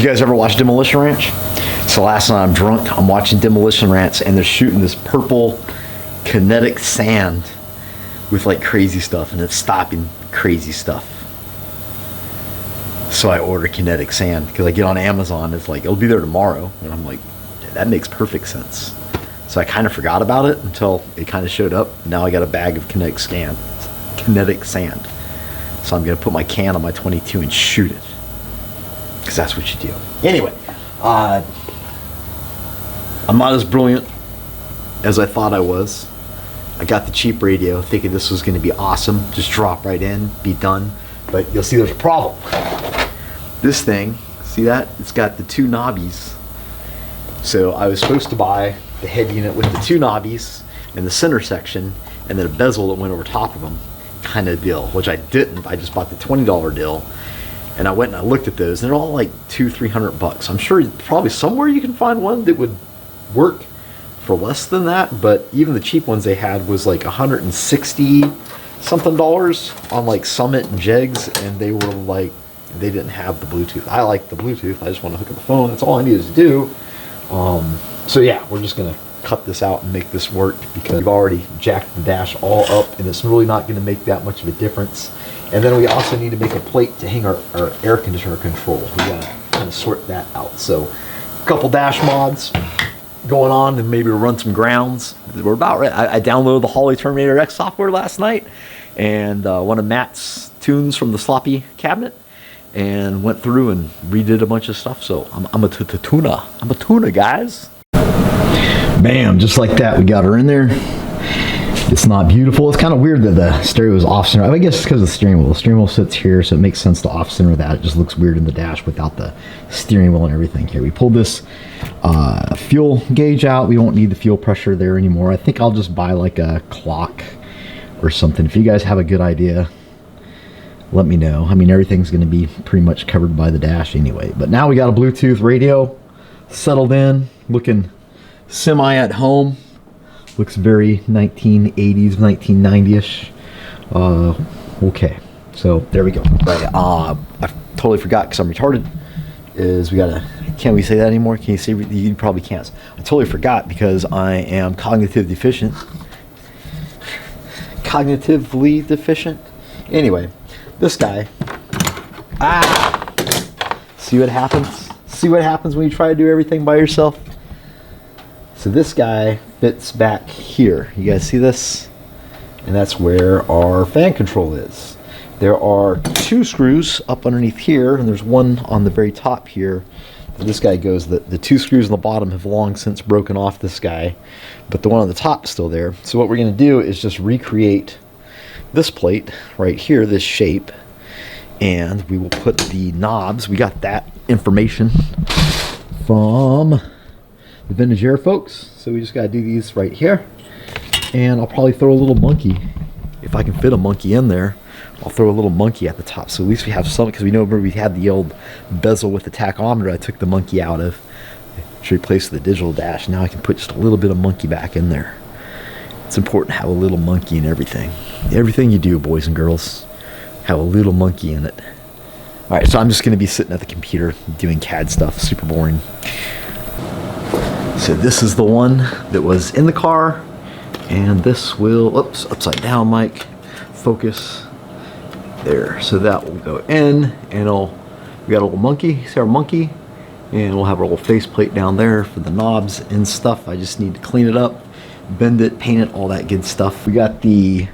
You guys ever watch Demolition Ranch? So last night I'm drunk, I'm watching Demolition Ranch, and they're shooting this purple kinetic sand with like crazy stuff, and it's stopping crazy stuff. So I order kinetic sand because I get on Amazon, it's like it'll be there tomorrow, and I'm like, that makes perfect sense. So I kind of forgot about it until it kind of showed up. Now I got a bag of kinetic sand. So I'm gonna put my can on my 22 and shoot it, because that's what you do. Anyway, I'm not as brilliant as I thought I was. I got the cheap radio thinking this was going to be awesome. Just drop right in, be done. But you'll see there's a problem. This thing, see that? It's got the two knobbies. So I was supposed to buy the head unit with the two knobbies in the center section and then a bezel that went over top of them kind of deal, which I didn't. I just bought the $20 deal. And I went and I looked at those, and they're all like $200-300. I'm sure probably somewhere you can find one that would work for less than that, but even the cheap ones they had was like $160 something on like Summit and Jegs, and they were like, they didn't have the Bluetooth. I like the Bluetooth. I just want to hook up the phone. That's all I needed to do. So yeah, we're just gonna cut this out and make this work because we've already jacked the dash all up, and it's really not going to make that much of a difference. And then we also need to make a plate to hang our air conditioner control. We gotta kind of sort that out. So a couple dash mods going on, and maybe we'll run some grounds. We're about right. I downloaded the Holley Terminator X software last night, and one of Matt's tunes from the sloppy cabinet, and went through and redid a bunch of stuff. So I'm a tuna. I'm a tuna, guys. Bam, just like that, we got her in there. It's not beautiful. It's kind of weird that the stereo is off center. I guess it's because of the steering wheel. The steering wheel sits here, so it makes sense to off center that. It just looks weird in the dash without the steering wheel and everything here. We pulled this fuel gauge out. We won't need the fuel pressure there anymore. I think I'll just buy like a clock or something. If you guys have a good idea, let me know. I mean, everything's going to be pretty much covered by the dash anyway. But now we got a Bluetooth radio settled in, looking semi at home. Looks very 1980s, 1990-ish. Okay, so there we go. Right, I totally forgot because I'm retarded. Is we gotta, can't we say that anymore? Can you say, you probably can't. I totally forgot because I am cognitively deficient. Anyway, this guy, see what happens? See what happens when you try to do everything by yourself? So this guy fits back here. You guys see this? And that's where our fan control is. There are two screws up underneath here, and there's one on the very top here. This guy goes, the two screws on the bottom have long since broken off this guy, but the one on the top is still there. So what we're going to do is just recreate this plate right here, this shape, and we will put the knobs. We got that information from the Vintage Air folks, so we just got to do these right here. And I'll probably throw a little monkey, if I can fit a monkey in there. I'll throw a little monkey at the top, so at least we have some, because we know we had the old bezel with the tachometer I took the monkey out of to replace the digital dash. Now I can put just a little bit of monkey back in there. It's important to have a little monkey in everything. Everything you do, boys and girls, have a little monkey in it. Alright, so I'm just going to be sitting at the computer doing CAD stuff, super boring. So this is the one that was in the car, and this will, oops, upside down, Mike, focus, there. So that will go in, and we got a little monkey, see our monkey, and we'll have our little faceplate down there for the knobs and stuff. I just need to clean it up, bend it, paint it, all that good stuff. We got the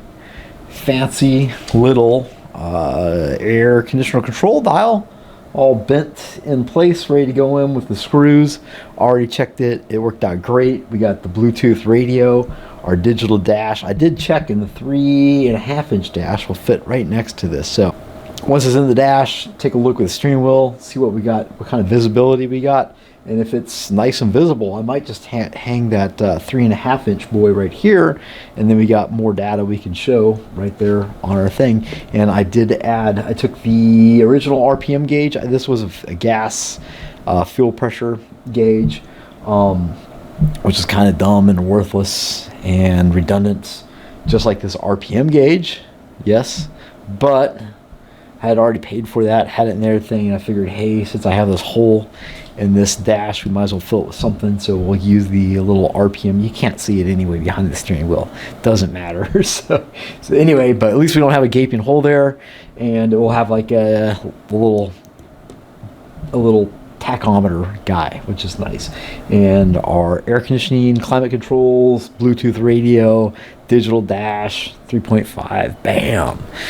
fancy little air conditioner control dial, all bent in place, ready to go in with the screws. Already checked it. It worked out great. We got the Bluetooth radio, our digital dash. I did check, and the 3.5-inch dash will fit right next to this. So once it's in the dash, take a look with the steering wheel, see what we got, what kind of visibility we got. And if it's nice and visible, I might just hang that 3.5-inch boy right here, and then we got more data we can show right there on our thing. And I did add, I took the original RPM gauge. This was a gas fuel pressure gauge, which is kind of dumb and worthless and redundant, just like this RPM gauge, yes. But I had already paid for that, had it in there thing, and I figured, hey, since I have this hole in this dash, we might as well fill it with something. So we'll use the little RPM. You can't see it anyway behind the steering wheel. Doesn't matter. So anyway, but at least we don't have a gaping hole there, and we'll have like a little tachometer guy, which is nice. And our air conditioning, climate controls, Bluetooth radio, digital dash, 3.5, bam.